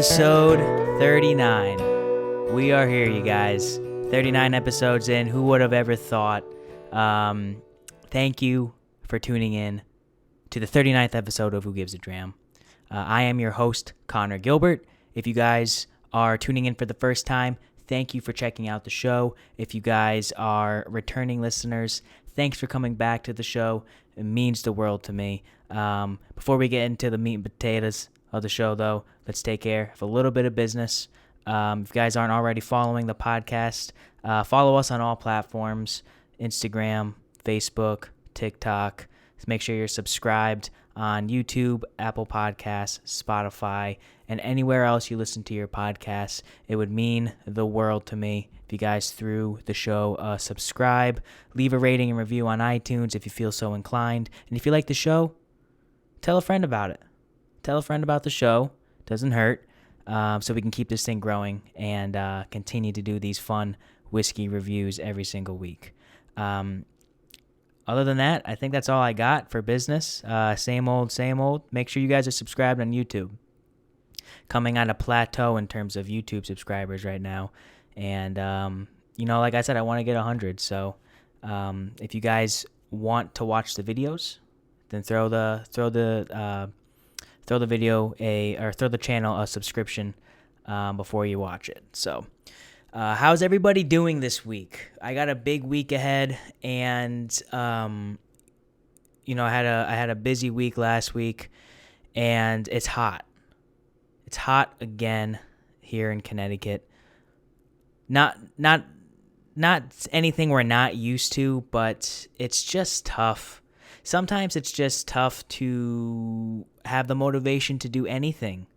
Episode 39. We are here, you guys. 39 episodes in. Who would have ever thought? Thank you for tuning in to the 39th episode of Who Gives a Dram. I am your host, Connor Gilbert. If you guys are tuning in for the first time, thank you for checking out the show. If you guys are returning listeners, thanks for coming back to the show. It means the world to me. Before we get into the meat and potatoes of the show, though, let's take care of a little bit of business. If you guys aren't already following the podcast, follow us on all platforms, Instagram, Facebook, TikTok. Make sure you're subscribed on YouTube, Apple Podcasts, Spotify, and anywhere else you listen to your podcasts. It would mean the world to me if you guys threw the show subscribe, leave a rating and review on iTunes if you feel so inclined. And if you like the show, tell a friend about it. Tell a friend about the show. Doesn't hurt. So we can keep this thing growing and continue to do these fun whiskey reviews every single week. Other than that, I think that's all I got for business. Same old, same old. Make sure you guys are subscribed on YouTube. Coming on a plateau in terms of YouTube subscribers right now. And, like I said, I want to get 100. So if you guys want to watch the videos, then throw the video throw the channel a subscription before you watch it. So how's everybody doing this week? I got a big week ahead, and I had a busy week last week, and it's hot. It's hot again here in Connecticut. Not anything we're not used to, but it's just tough. Sometimes it's just tough to have the motivation to do anything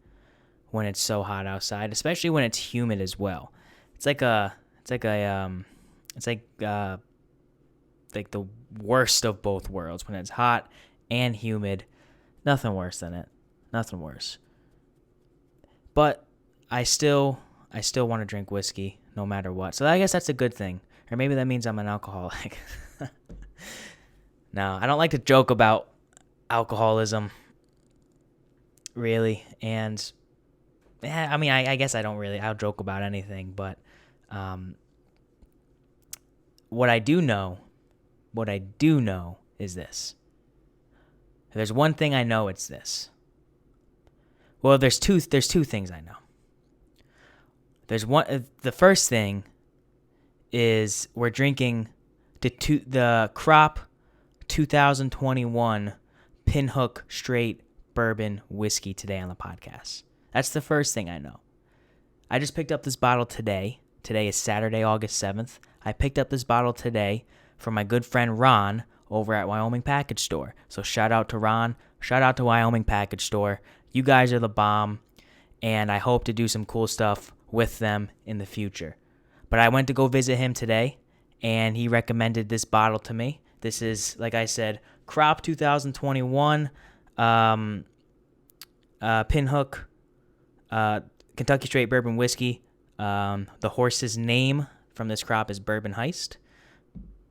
when it's so hot outside, especially when it's humid as well. It's like the worst of both worlds when it's hot and humid. Nothing worse than it. Nothing worse. But I still want to drink whiskey no matter what. So I guess that's a good thing. Or maybe that means I'm an alcoholic. No, I don't like to joke about alcoholism, really. And, I guess I don't really. I'll joke about anything. But what I do know is this. If there's one thing I know, it's this. Well, there's two things I know. The first thing is we're drinking the Crop 2021 Pinhook Straight Bourbon Whiskey today on the podcast. That's the first thing I know. I just picked up this bottle today. Today is Saturday, August 7th. I picked up this bottle today from my good friend Ron over at Wyoming Package Store. So shout out to Ron. Shout out to Wyoming Package Store. You guys are the bomb, and I hope to do some cool stuff with them in the future. But I went to go visit him today, and he recommended this bottle to me. This is, like I said, Crop 2021 Pinhook Kentucky Straight Bourbon Whiskey. The horse's name from this crop is Bourbon Heist,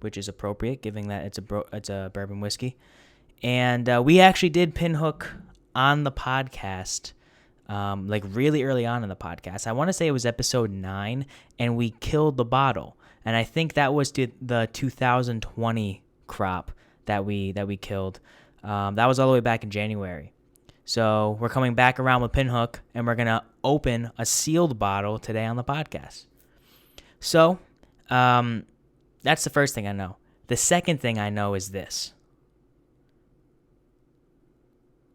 which is appropriate, given that it's a bourbon whiskey. And we actually did Pinhook on the podcast, really early on in the podcast. I want to say it was episode 9, and we killed the bottle. And I think that was the 2020 crop that we killed. That was all the way back in January. So we're coming back around with Pinhook, and we're going to open a sealed bottle today on the podcast. So that's the first thing I know. The second thing I know is this.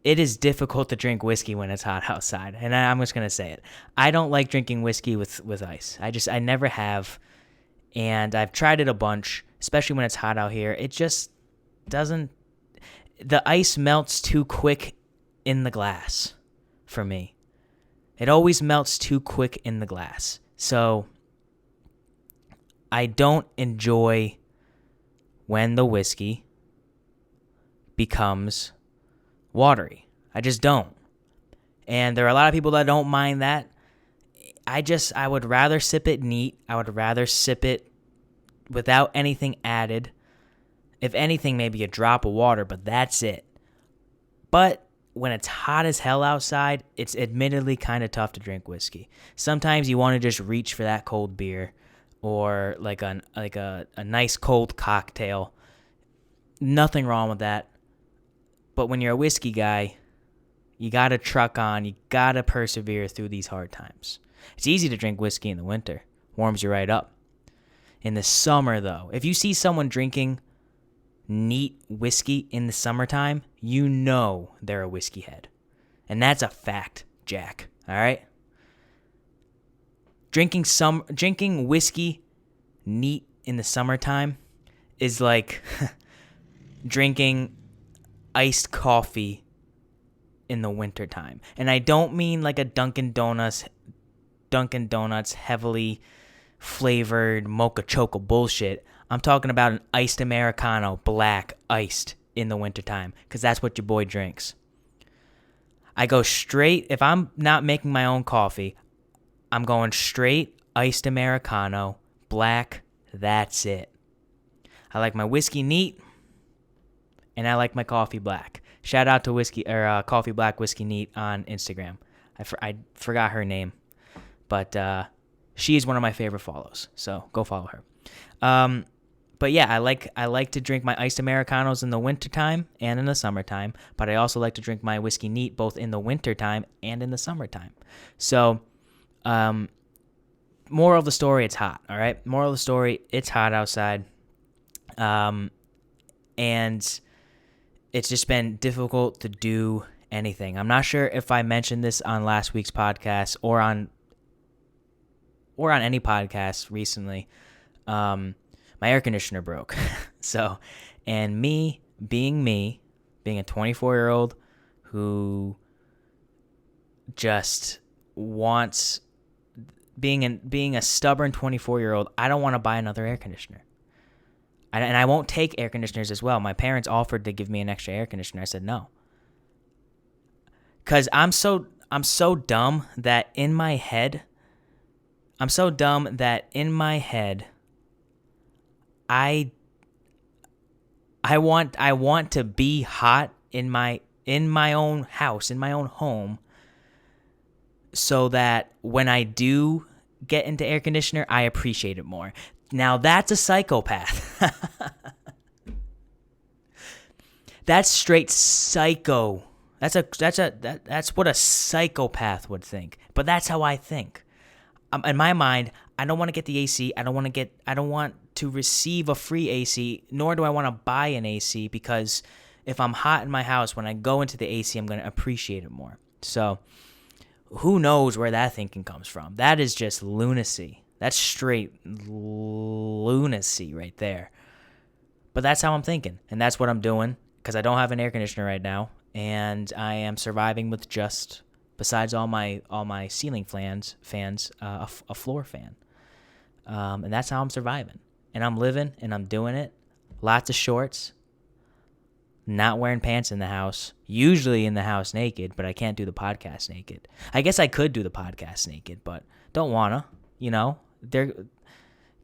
It is difficult to drink whiskey when it's hot outside, and I'm just going to say it. I don't like drinking whiskey with ice. I never have, and I've tried it a bunch, especially when it's hot out here. It just doesn't. The ice melts too quick in the glass for me. It always melts too quick in the glass. So I don't enjoy when the whiskey becomes watery. I just don't. And there are a lot of people that don't mind that. I would rather sip it neat. I would rather sip it without anything added. If anything, maybe a drop of water, but that's it. But when it's hot as hell outside, it's admittedly kind of tough to drink whiskey. Sometimes you want to just reach for that cold beer or like a nice cold cocktail. Nothing wrong with that. But when you're a whiskey guy, you got to truck on. You got to persevere through these hard times. It's easy to drink whiskey in the winter. Warms you right up. In the summer, though, if you see someone drinking neat whiskey in the summertime, you know they're a whiskey head. And that's a fact, Jack. All right? Drinking whiskey neat in the summertime is like drinking iced coffee in the wintertime. And I don't mean like a Dunkin' Donuts heavily flavored mocha choco bullshit. I'm talking about an iced Americano, black, iced in the wintertime, because that's what your boy drinks. I go straight, if I'm not making my own coffee, I'm going straight iced Americano, black, that's it. I like my whiskey neat, and I like my coffee black. Shout out to Coffee Black Whiskey Neat on Instagram. I forgot her name, but she is one of my favorite follows, so go follow her. But yeah, I like to drink my iced Americanos in the wintertime and in the summertime, but I also like to drink my whiskey neat both in the wintertime and in the summertime. So, moral of the story, it's hot, all right? Moral of the story, it's hot outside. And it's just been difficult to do anything. I'm not sure if I mentioned this on last week's podcast or on any podcast recently. My air conditioner broke. So, and me being a 24-year-old who just wants being a stubborn 24-year-old, I don't want to buy another air conditioner. And I won't take air conditioners as well. My parents offered to give me an extra air conditioner. I said no. Cuz I'm so dumb that in my head I want to be hot in my own house, in my own home, so that when I do get into air conditioner, I appreciate it more. Now that's a psychopath. That's straight psycho. That's what a psychopath would think. But that's how I think. In my mind, I don't want to get the AC. I don't want to receive a free AC, nor do I want to buy an AC, because if I'm hot in my house, when I go into the AC, I'm going to appreciate it more. So who knows where that thinking comes from? That is just lunacy. That's straight lunacy right there. But that's how I'm thinking, and that's what I'm doing, because I don't have an air conditioner right now, and I am surviving with just, besides all my ceiling fans, a floor fan. And that's how I'm surviving. And I'm living, and I'm doing it. Lots of shorts. Not wearing pants in the house. Usually in the house naked, but I can't do the podcast naked. I guess I could do the podcast naked, but don't wanna. You know,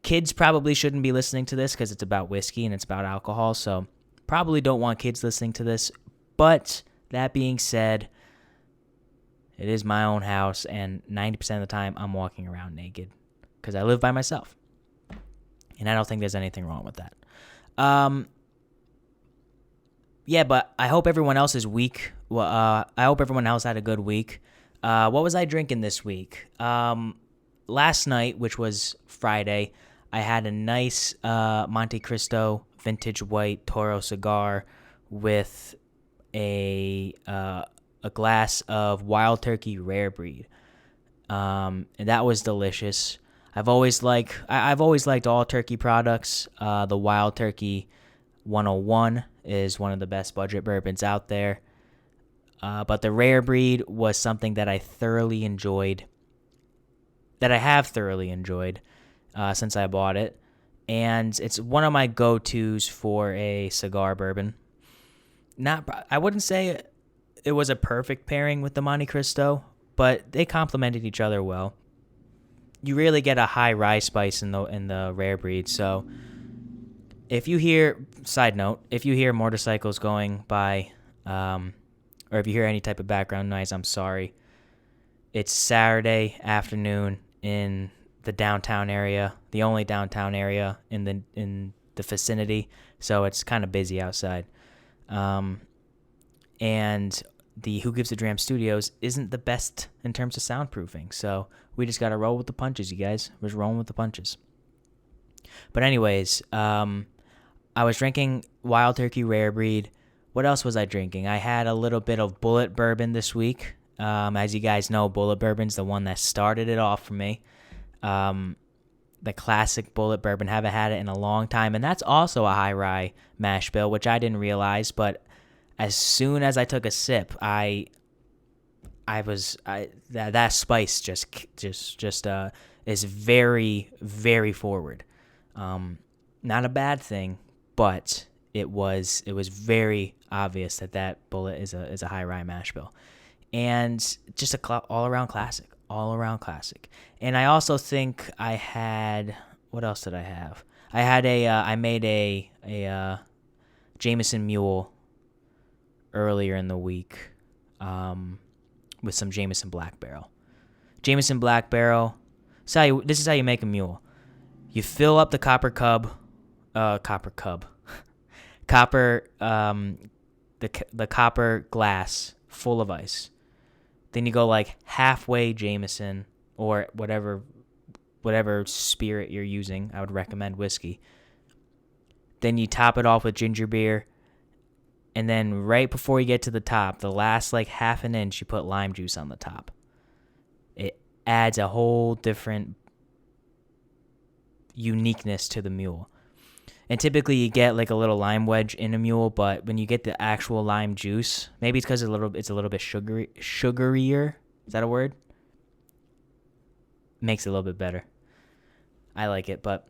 kids probably shouldn't be listening to this because it's about whiskey and it's about alcohol. So probably don't want kids listening to this. But that being said, it is my own house, and 90% of the time I'm walking around naked because I live by myself. And I don't think there's anything wrong with that. Yeah, but I hope everyone else's week. Well, I hope everyone else had a good week. What was I drinking this week? Last night, which was Friday, I had a nice Monte Cristo vintage white Toro cigar with a glass of Wild Turkey Rare Breed, and that was delicious. I've always liked all turkey products. The Wild Turkey 101 is one of the best budget bourbons out there. But the Rare Breed was something that I have thoroughly enjoyed since I bought it. And it's one of my go-tos for a cigar bourbon. I wouldn't say it was a perfect pairing with the Monte Cristo, but they complemented each other well. You really get a high rye spice in the Rare Breed. So if you hear motorcycles going by or if you hear any type of background noise, I'm sorry. It's Saturday afternoon in the downtown area, the only downtown area in the vicinity, so it's kind of busy outside. And the Who Gives a Dram Studios isn't the best in terms of soundproofing, so we just gotta roll with the punches, you guys. We're just rolling with the punches. But anyways, I was drinking Wild Turkey Rare Breed. What else was I drinking? I had a little bit of Bullet Bourbon this week. As you guys know, Bullet Bourbon's the one that started it off for me. The classic Bullet Bourbon. Haven't had it in a long time, and that's also a high rye mash bill, which I didn't realize. But as soon as I took a sip, that spice just is very, very forward. Not a bad thing, but it was very obvious that Bullet is a high rye mash bill, and just a all around classic. And I also think I had, what else did I have? I made a Jameson Mule earlier in the week with some Jameson Black Barrel. Jameson Black Barrel. This is how you make a mule. You fill up the copper, the copper glass full of ice. Then you go like halfway Jameson or whatever spirit you're using. I would recommend whiskey. Then you top it off with ginger beer. And then right before you get to the top, the last like half an inch, you put lime juice on the top. It adds a whole different uniqueness to the mule. And typically you get like a little lime wedge in a mule, but when you get the actual lime juice, maybe it's because it's a little bit sugarier. Is that a word? Makes it a little bit better. I like it, but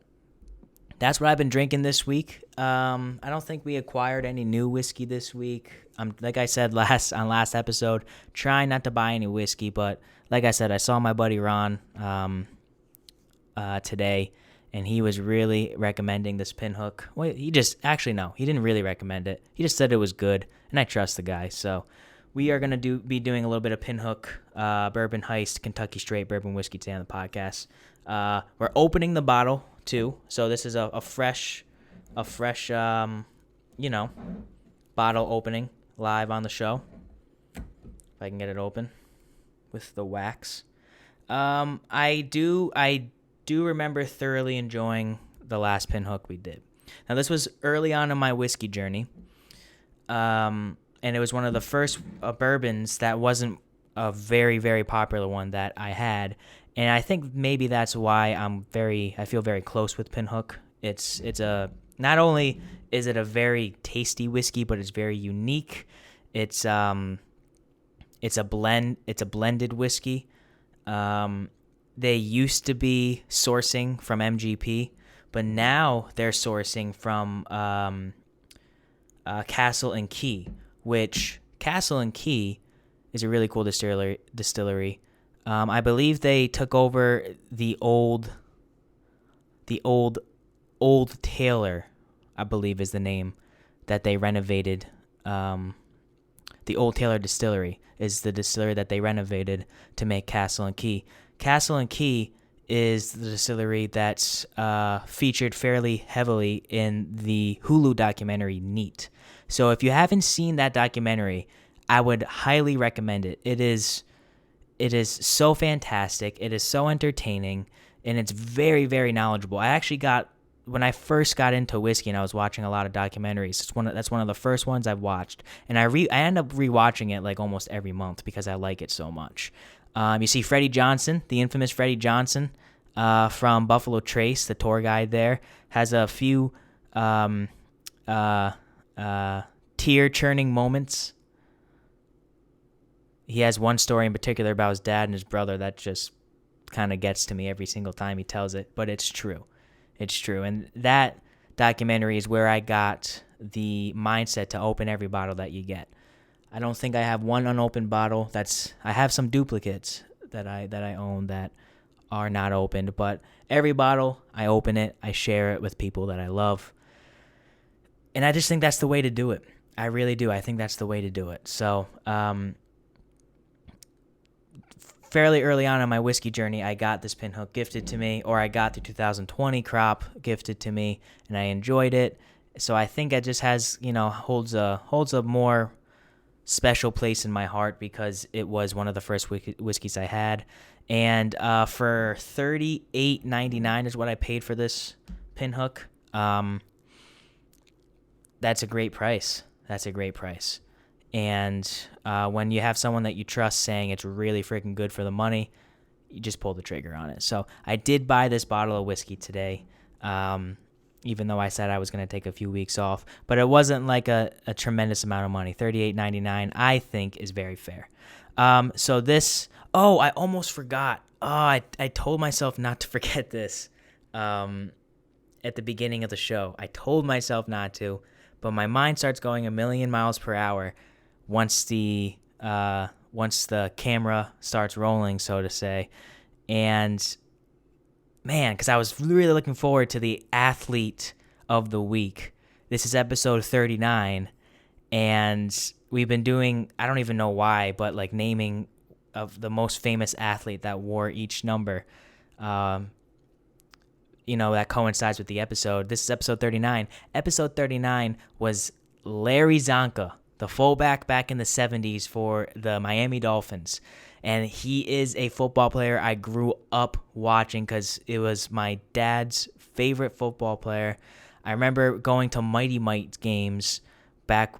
that's what I've been drinking this week. I don't think we acquired any new whiskey this week. Like I said last episode, trying not to buy any whiskey, but like I said, I saw my buddy Ron today, and he was really recommending this Pinhook. Well, he didn't really recommend it. He just said it was good, and I trust the guy. So we are going to be doing a little bit of Pinhook Bourbon Heist Kentucky Straight Bourbon Whiskey today on the podcast. We're opening the bottle too, so this is a fresh bottle opening live on the show. If I can get it open with the wax. I do remember thoroughly enjoying the last Pinhook we did. Now, this was early on in my whiskey journey, and it was one of the first bourbons that wasn't a very, very popular one that I had, and I think maybe that's why I feel very close with Pinhook. It's not only is it a very tasty whiskey, but it's very unique. It's a blended whiskey. They used to be sourcing from MGP, but now they're sourcing from Castle and Key, which Castle and Key is a really cool distillery. I believe they took over the old Taylor, I believe is the name that they renovated. The Old Taylor Distillery is the distillery that they renovated to make Castle and Key. Castle and Key is the distillery that's featured fairly heavily in the Hulu documentary Neat. So if you haven't seen that documentary, I would highly recommend it. It is so fantastic. It is so entertaining, and it's very, very knowledgeable. When I first got into whiskey and I was watching a lot of documentaries, that's one of the first ones I've watched, and I end up rewatching it like almost every month because I like it so much. You see Freddie Johnson, the infamous Freddie Johnson from Buffalo Trace, the tour guide there, has a few tear-churning moments. He has one story in particular about his dad and his brother that just kind of gets to me every single time he tells it, but it's true. It's true. And that documentary is where I got the mindset to open every bottle that you get. I don't think I have one unopened bottle. I have some duplicates that I own that are not opened, but every bottle I open it, I share it with people that I love. And I just think that's the way to do it. I really do. I think that's the way to do it. So, fairly early on in my whiskey journey, I got this Pinhook gifted to me, or I got the 2020 crop gifted to me, and I enjoyed it. So I think it just has, holds a more special place in my heart because it was one of the first whiskeys I had. And for $38.99 is what I paid for this Pinhook. That's a great price. And when you have someone that you trust saying it's really freaking good for the money, you just pull the trigger on it. So I did buy this bottle of whiskey today, even though I said I was going to take a few weeks off. But it wasn't like a tremendous amount of money. $38.99, I think, is very fair. So this... Oh, I almost forgot. Oh, I told myself not to forget this at the beginning of the show. I told myself not to, but my mind starts going a million miles per hour once the camera starts rolling, so to say. And man, because I was really looking forward to the athlete of the week. This is episode 39, and we've been doing, I don't even know why, but like naming of the most famous athlete that wore each number, that coincides with the episode. This is episode 39. Episode 39 was Larry Zonka, the fullback back in the 70s for the Miami Dolphins. And he is a football player I grew up watching because it was my dad's favorite football player. I remember going to Mighty Mites games back.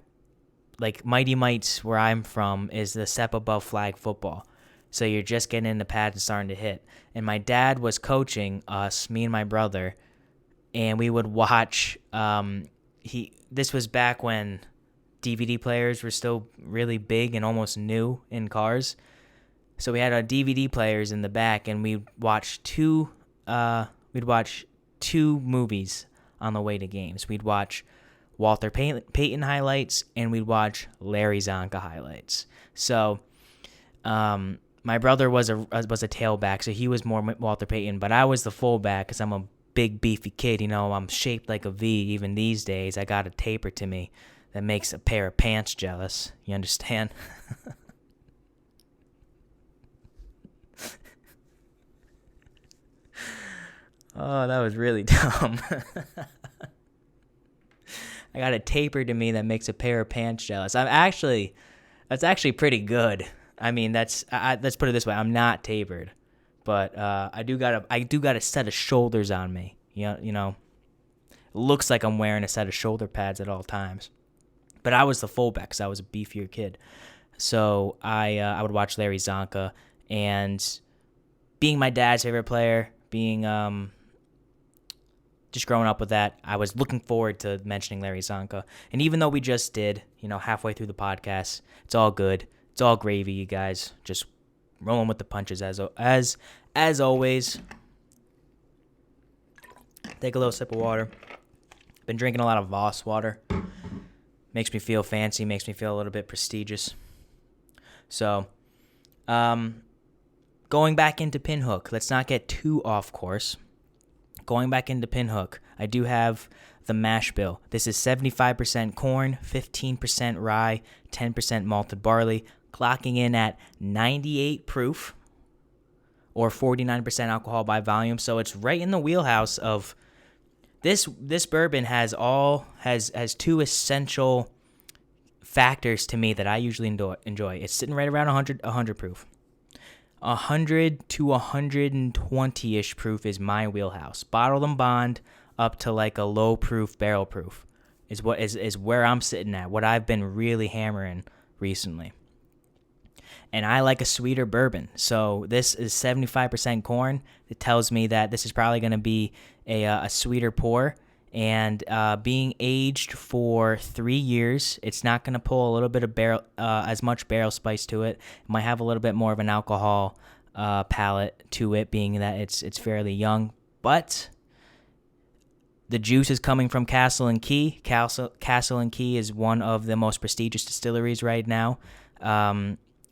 Like, Mighty Mites, where I'm from, is the step above flag football. So you're just getting in the pads and starting to hit. And my dad was coaching us, me and my brother, and we would watch. This was back when DVD players were still really big and almost new in cars. So we had our DVD players in the back, and we'd watch two movies on the way to games. We'd watch Walter Payton highlights, and we'd watch Larry Zonka highlights. So, my brother was a tailback, so he was more Walter Payton, but I was the fullback because I'm a big, beefy kid. I'm shaped like a V even these days. I got a taper to me that makes a pair of pants jealous. You understand? Oh, that was really dumb. I got a taper to me that makes a pair of pants jealous. That's actually pretty good. I mean, let's put it this way. I'm not tapered, but I do got a set of shoulders on me. It looks like I'm wearing a set of shoulder pads at all times. But I was the fullback because I was a beefier kid. So I would watch Larry Zonka, and being my dad's favorite player, being just growing up with that, I was looking forward to mentioning Larry Zonka. And even though we just did, halfway through the podcast, it's all good. It's all gravy, you guys. Just rolling with the punches as always. Take a little sip of water. Been drinking a lot of Voss water. Makes me feel fancy, makes me feel a little bit prestigious. So, going back into Pinhook, let's not get too off course. Going back into Pinhook, I do have the mash bill. This is 75% corn, 15% rye, 10% malted barley, clocking in at 98 proof or 49% alcohol by volume. So it's right in the wheelhouse of this bourbon has two essential factors to me that I usually enjoy. It's sitting right around 100 proof. 100 to 120-ish proof is my wheelhouse. Bottled and bond up to like a low proof, barrel proof is where I'm sitting at, what I've been really hammering recently. And I like a sweeter bourbon. So this is 75% corn. It tells me that this is probably going to be a sweeter pour. And being aged for 3 years, it's not going to pull a little bit of as much barrel spice to it. It might have a little bit more of an alcohol palate to it, being that it's fairly young. But the juice is coming from Castle and Key. Castle and Key is one of the most prestigious distilleries right now.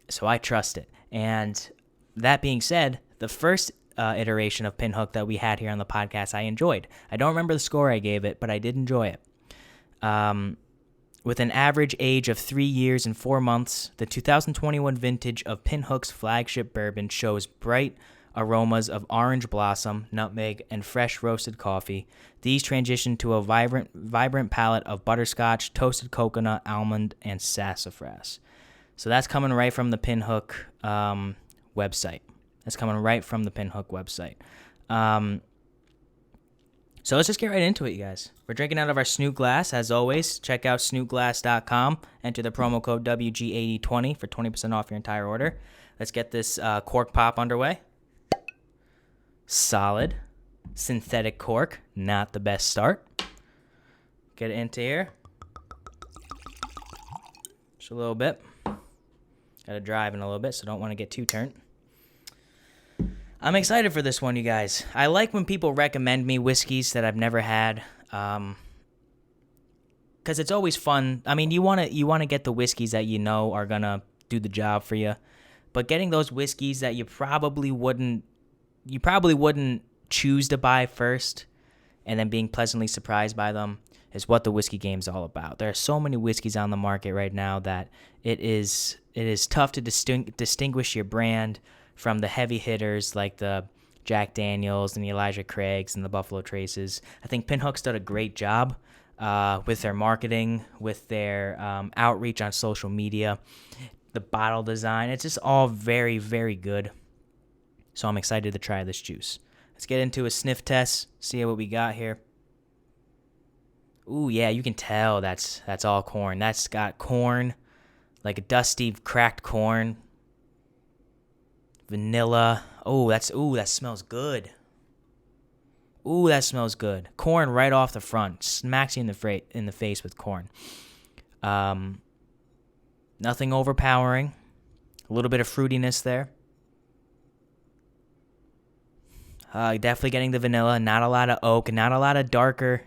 So I trust it. And that being said, the first iteration of Pinhook that we had here on the podcast, I enjoyed. I don't remember the score I gave it, but I did enjoy it. With an average age of 3 years and 4 months, the 2021 vintage of Pinhook's flagship bourbon shows bright aromas of orange blossom, nutmeg, and fresh roasted coffee. These transition to a vibrant palette of butterscotch, toasted coconut, almond, and sassafras. So that's coming right from the Pinhook website. So let's just get right into it, you guys. We're drinking out of our Snoot glass, as always. Check out snootglass.com. Enter the promo code WG8020 for 20% off your entire order. Let's get this cork pop underway. Solid. Synthetic cork. Not the best start. Get it into here. Just a little bit. Got to drive in a little bit, so don't want to get too turned. I'm excited for this one, you guys. I like when people recommend me whiskeys that I've never had, because it's always fun. I mean, you want to get the whiskeys that you know are gonna do the job for you, but getting those whiskeys that you probably wouldn't choose to buy first, and then being pleasantly surprised by them is what the whiskey game's all about. There are so many whiskeys on the market right now that it is tough to distinguish your brand from the heavy hitters like the Jack Daniels and the Elijah Craigs and the Buffalo Traces. I think Pinhook's done a great job with their marketing, with their outreach on social media, the bottle design. It's just all very, very good. So I'm excited to try this juice. Let's get into a sniff test, see what we got here. Ooh, yeah, you can tell that's all corn. That's got corn, like a dusty, cracked corn. Vanilla. That smells good. Ooh, that smells good. Corn right off the front. Smacks you in the face with corn. Nothing overpowering. A little bit of fruitiness there. Definitely getting the vanilla. Not a lot of oak. Not a lot of darker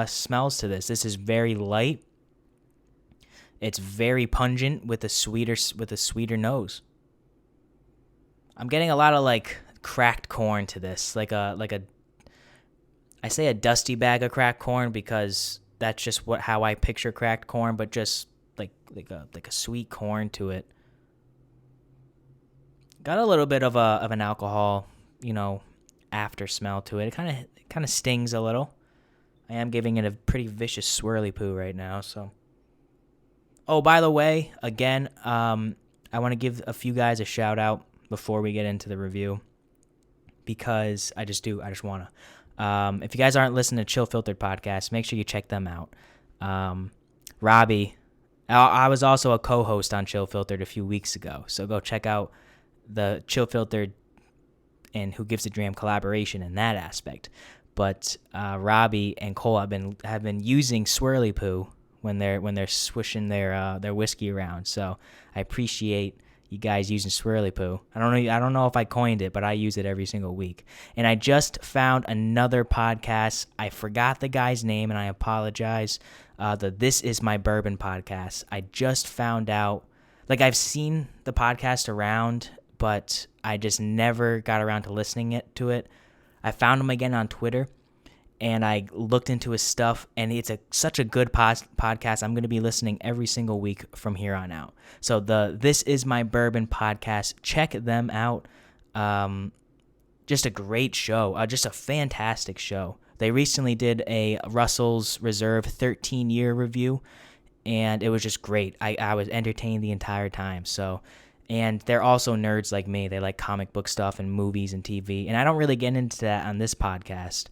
smells to this. This is very light. It's very pungent with a sweeter nose. I'm getting a lot of like cracked corn to this, I say a dusty bag of cracked corn because that's just how I picture cracked corn, but just like a sweet corn to it. Got a little bit of an alcohol, after smell to it. It kind of stings a little. I am giving it a pretty vicious swirly poo right now. So, oh, by the way, again, I want to give a few guys a shout out before we get into the review, because I just want to. If you guys aren't listening to Chill Filtered podcast, make sure you check them out. Robbie, I was also a co-host on Chill Filtered a few weeks ago, so go check out the Chill Filtered and Who Gives a Dram collaboration in that aspect. But Robbie and Cole have been using swirly poo when they're swishing their whiskey around. So I appreciate you guys using swirly poo. I don't know if I coined it, but I use it every single week. And I just found another podcast. I forgot the guy's name, and I apologize. The This Is My Bourbon podcast. I just found out. Like, I've seen the podcast around, but I just never got around to listening to it. I found him again on Twitter, and I looked into his stuff, and it's such a good podcast. I'm going to be listening every single week from here on out. So the This Is My Bourbon podcast, check them out. Just a great show, just a fantastic show. They recently did a Russell's Reserve 13-year review, and it was just great. I was entertained the entire time. So, and they're also nerds like me. They like comic book stuff and movies and TV, and I don't really get into that on this podcast.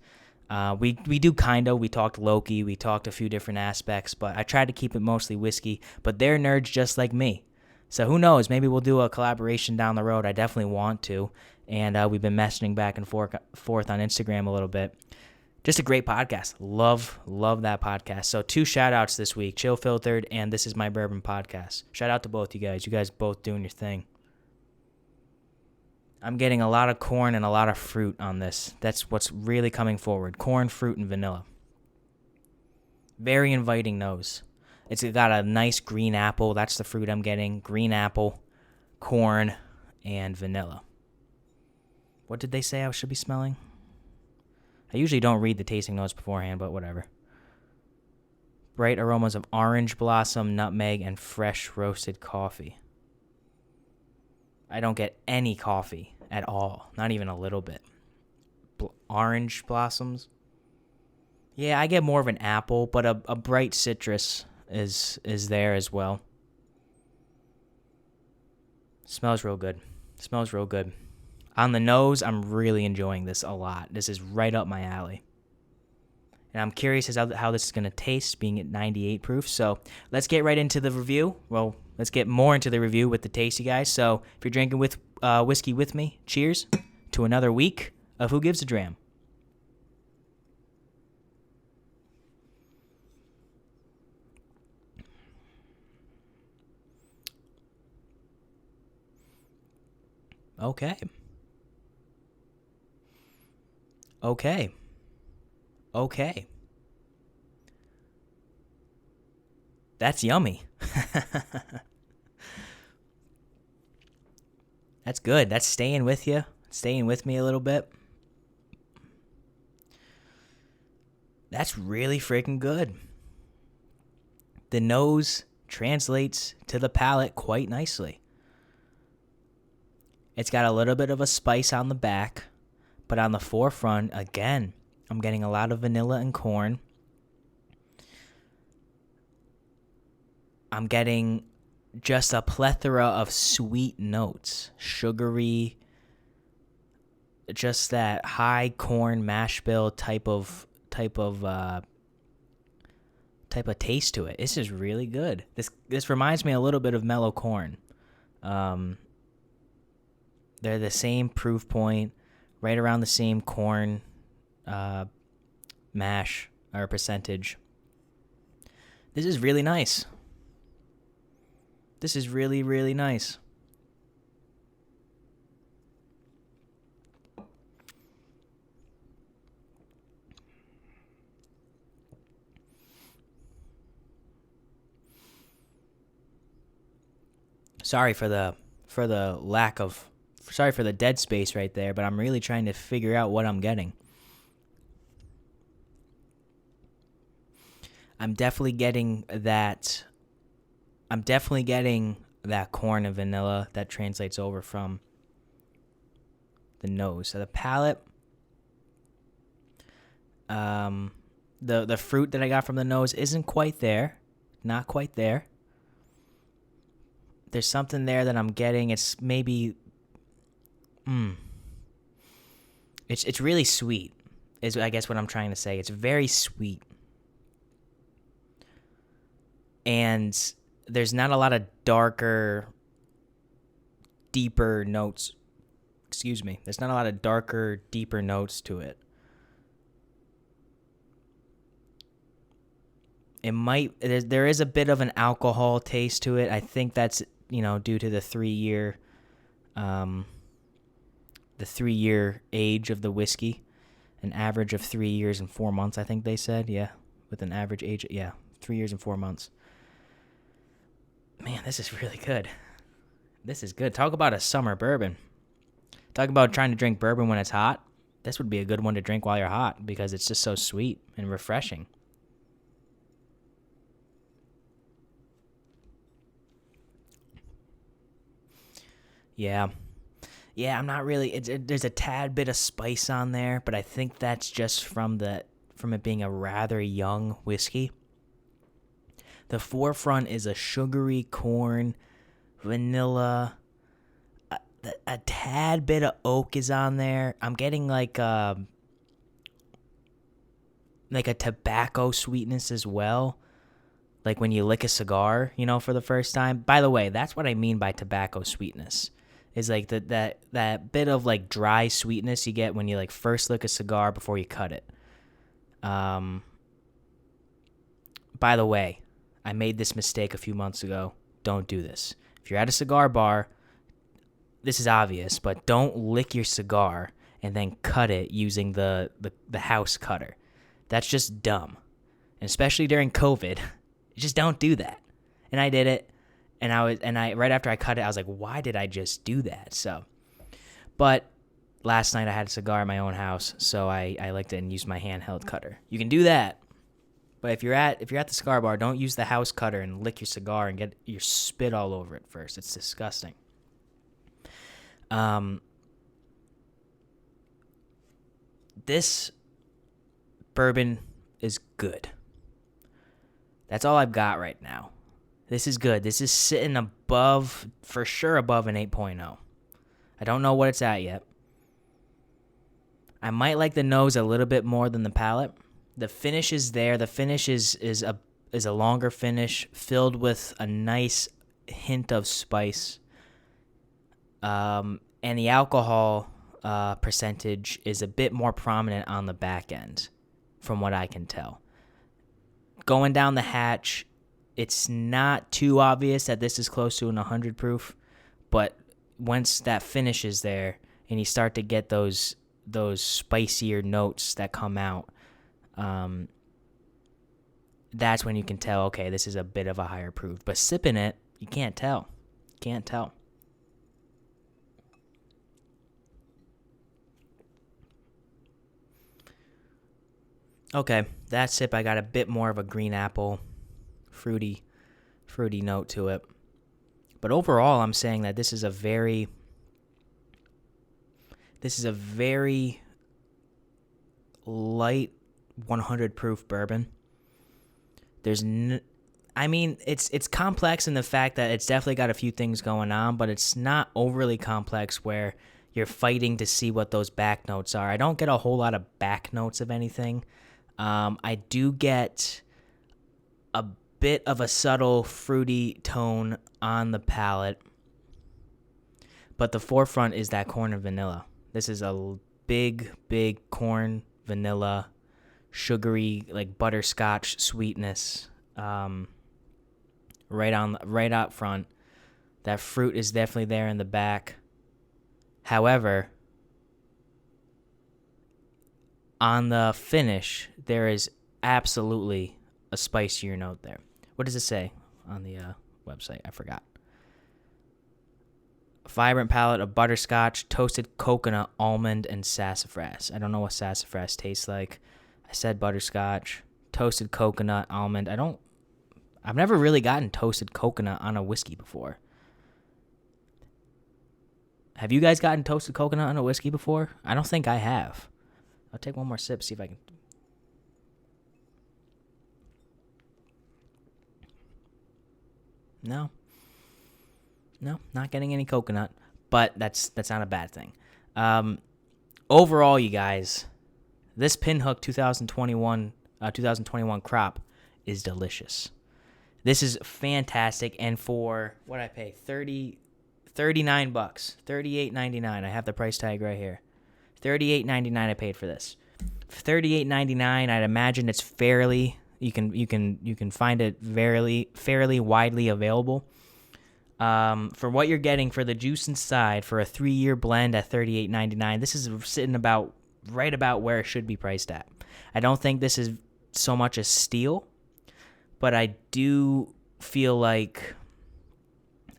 We do kind of. We talked Loki. We talked a few different aspects, but I tried to keep it mostly whiskey. But they're nerds just like me. So who knows? Maybe we'll do a collaboration down the road. I definitely want to. And we've been messaging back and forth on Instagram a little bit. Just a great podcast. Love that podcast. So 2 shout-outs this week. Chill Filtered and This Is My Bourbon podcast. Shout out to both you guys. You guys both doing your thing. I'm getting a lot of corn and a lot of fruit on this. That's what's really coming forward. Corn, fruit, and vanilla. Very inviting nose. It's got a nice green apple. That's the fruit I'm getting. Green apple, corn, and vanilla. What did they say I should be smelling? I usually don't read the tasting notes beforehand, but whatever. Bright aromas of orange blossom, nutmeg, and fresh roasted coffee. I don't get any coffee at all, not even a little bit. Orange blossoms. Yeah, I get more of an apple, but a bright citrus is there as well. Smells real good. Smells real good. On the nose, I'm really enjoying this a lot. This is right up my alley. And I'm curious as how this is going to taste, being at 98 proof. So let's get right into the review. Well, let's get more into the review with the taste, you guys. So if you're drinking with whiskey with me, cheers to another week of Who Gives a Dram. Okay. That's yummy. That's good. That's staying with you. Staying with me a little bit. That's really freaking good. The nose translates to the palate quite nicely. It's got a little bit of a spice on the back, but on the forefront, again, I'm getting a lot of vanilla and corn. I'm getting just a plethora of sweet notes, sugary, just that high corn mash bill type of taste to it. This is really good. This reminds me a little bit of mellow corn. They're the same proof point, right around the same corn mash or percentage. This is really nice. This is really, really nice. Sorry for the dead space right there, but I'm really trying to figure out what I'm getting. I'm definitely getting that corn and vanilla that translates over from the nose. So the palate, the fruit that I got from the nose isn't quite there. Not quite there. There's something there that I'm getting. It's maybe, it's really sweet, is I guess what I'm trying to say. It's very sweet. And there's not a lot of darker, deeper notes. Excuse me. There's not a lot of darker, deeper notes to it. There is a bit of an alcohol taste to it. I think that's, due to the 3-year age of the whiskey, an average of 3 years and 4 months, I think they said. Yeah, with an average age, 3 years and 4 months. Man, this is really good. This is good. Talk about a summer bourbon. Talk about trying to drink bourbon when it's hot. This would be a good one to drink while you're hot because it's just so sweet and refreshing. Yeah, I'm not really. There's a tad bit of spice on there, but I think that's just from it being a rather young whiskey. The forefront is a sugary corn, vanilla. A tad bit of oak is on there. I'm getting like a tobacco sweetness as well. Like when you lick a cigar, for the first time. By the way, that's what I mean by tobacco sweetness. Is like that bit of like dry sweetness you get when you like first lick a cigar before you cut it. By the way, I made this mistake a few months ago. Don't do this. If you're at a cigar bar, this is obvious, but don't lick your cigar and then cut it using the house cutter. That's just dumb. And especially during COVID, just don't do that. And I did it. And I right after I cut it, I was like, why did I just do that? So, but last night I had a cigar in my own house, so I liked it and used my handheld cutter. You can do that, But if you're at the cigar bar, don't use the house cutter and lick your cigar and get your spit all over it first. It's disgusting. This bourbon is good. That's all I've got right now. This is good. This is sitting above, for sure above an 8.0. I don't know what it's at yet. I might like the nose a little bit more than the palate. The finish is there. The finish is a longer finish filled with a nice hint of spice. And the alcohol percentage is a bit more prominent on the back end, from what I can tell. Going down the hatch, it's not too obvious that this is close to an 100 proof, but once that finish is there and you start to get those spicier notes that come out, that's when you can tell, okay, this is a bit of a higher proof. But sipping it, you can't tell. Can't tell. Okay, that sip, I got a bit more of a green apple, fruity note to it. But overall, I'm saying that this is a very light 100 proof bourbon. It's complex in the fact that it's definitely got a few things going on, but it's not overly complex where you're fighting to see what those back notes are. I don't get a whole lot of back notes of anything. I do get a bit of a subtle fruity tone on the palate, but the forefront is that corn and vanilla. This is a big corn, vanilla, sugary, like butterscotch sweetness, right out front. That fruit is definitely there in the back. However, on the finish, there is absolutely a spicier note there. What does it say on the website? I forgot. Vibrant palate of butterscotch, toasted coconut, almond, and sassafras. I don't know what sassafras tastes like. I said butterscotch, toasted coconut, almond. I've never really gotten toasted coconut on a whiskey before. Have you guys gotten toasted coconut on a whiskey before? I don't think I have. I'll take one more sip, see if I can. No, not getting any coconut, but that's not a bad thing. Overall, you guys, this Pinhook 2021 crop is delicious. This is fantastic, and for what I pay, $39, $38.99. I have the price tag right here. $38.99 I paid for this. For $38.99, I'd imagine it's fairly. You can find it fairly widely available. For what you're getting for the juice inside for a 3-year blend at $38.99, this is sitting right about where it should be priced at. I don't think this is so much a steal, but I do feel like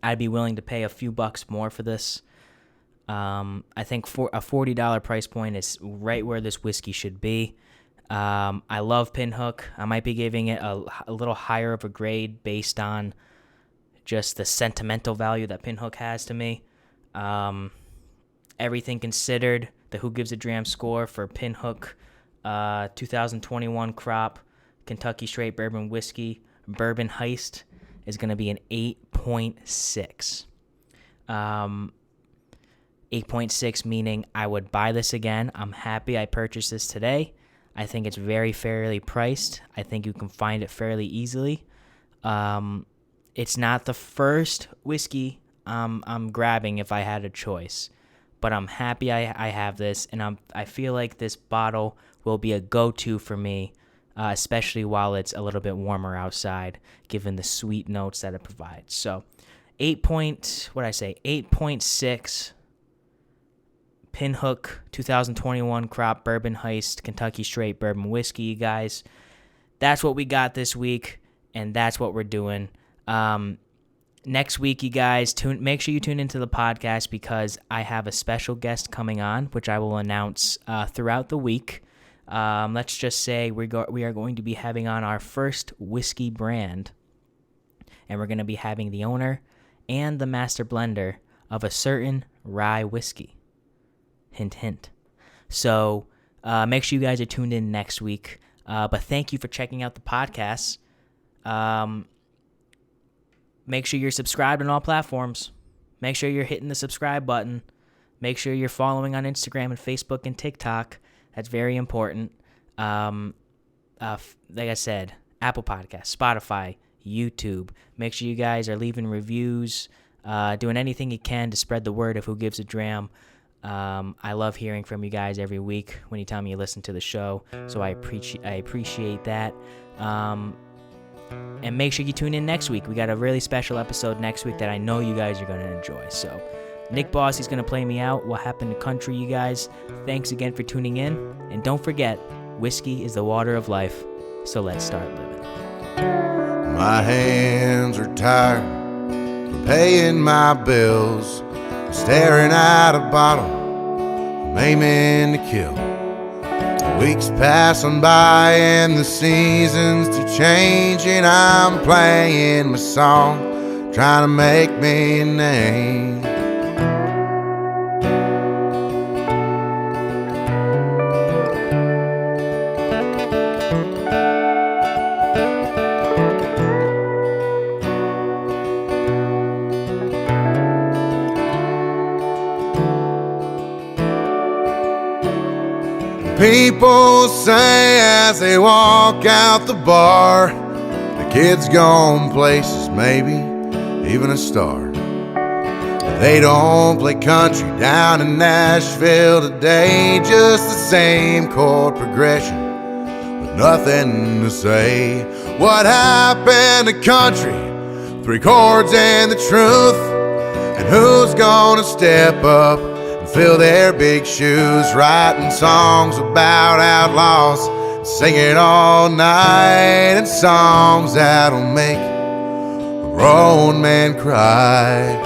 I'd be willing to pay a few bucks more for this. I think for a $40 price point is right where this whiskey should be. I love Pinhook. I might be giving it a little higher of a grade based on just the sentimental value that Pinhook has to me. Everything considered, the Who Gives a Dram score for Pinhook 2021 crop Kentucky Straight Bourbon Whiskey Bourbon Heist is going to be an 8.6. 8.6 meaning I would buy this again. I'm happy I purchased this today. I think it's very fairly priced. I think you can find it fairly easily. It's not the first whiskey I'm grabbing if I had a choice, but I'm happy I have this, and I feel like this bottle will be a go-to for me, especially while it's a little bit warmer outside, given the sweet notes that it provides. So, 8.6 Pinhook 2021 crop Bourbon Heist Kentucky Straight Bourbon Whiskey, you guys. That's what we got this week, and that's what we're doing. Next week, you guys, make sure you tune into the podcast because I have a special guest coming on, which I will announce throughout the week. Let's just say we are going to be having on our first whiskey brand, and we're going to be having the owner and the master blender of a certain rye whiskey. Hint, hint. So make sure you guys are tuned in next week. But thank you for checking out the podcast. Make sure you're subscribed on all platforms. Make sure you're hitting the subscribe button. Make sure you're following on Instagram and Facebook and TikTok. That's very important. Like I said, Apple Podcasts, Spotify, YouTube. Make sure you guys are leaving reviews, doing anything you can to spread the word of Who Gives a Dram. I love hearing from you guys every week when you tell me you listen to the show, so I appreciate that. And make sure you tune in next week. We got a really special episode next week that I know you guys are going to enjoy. So Nick Boss, he's going to play me out. What happened to country, you guys? Thanks again for tuning in. And don't forget, whiskey is the water of life. So let's start living. My hands are tired from paying my bills, staring at a bottle, I'm aiming to kill. Weeks passing by and the seasons keep changing. I'm playing my song, trying to make me a name. People say as they walk out the bar, the kid's gone places, maybe even a star. They don't play country down in Nashville today, just the same chord progression with nothing to say. What happened to country? 3 chords and the truth. And who's gonna step up and fill their big shoes, writing songs about outlaws, singing all night, and songs that'll make a grown man cry.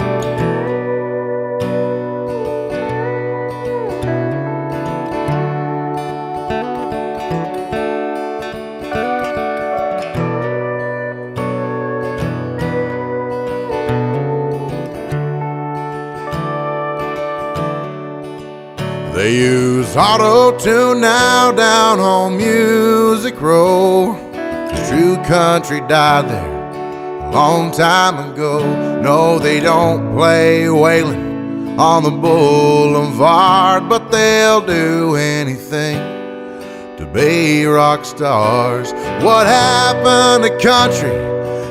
They use auto-tune now down on Music Row, 'cause true country died there a long time ago. No, they don't play Waylon on the boulevard, but they'll do anything to be rock stars. What happened to country?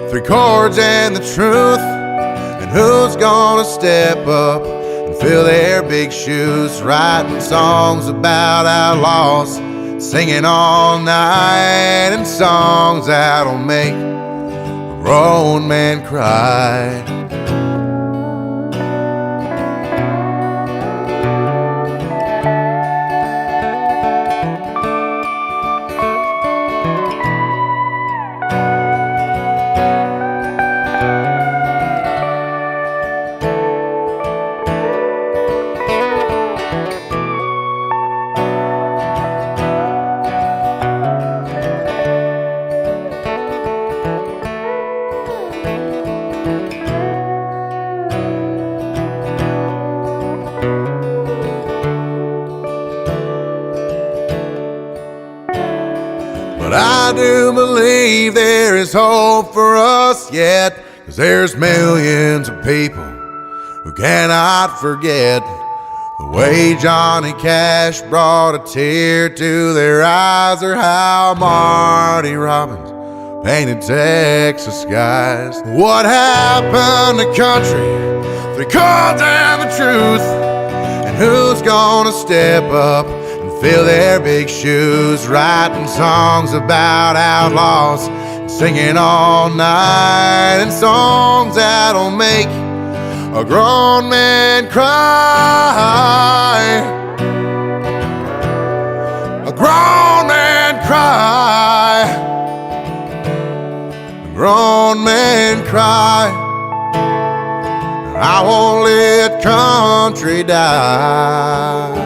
3 chords and the truth. And who's gonna step up and fill their big shoes, writing songs about outlaws, singing all night, and songs that'll make a grown man cry. But I do believe there is hope for us yet, 'cause there's millions of people who cannot forget the way Johnny Cash brought a tear to their eyes, or how Marty Robbins painted Texas skies. What happened to country? 3 chords and the truth. And who's gonna step up and fill their big shoes, writing songs about outlaws, singing all night, and songs that'll make a grown man cry. A grown man cry. A grown man cry. I won't let country die.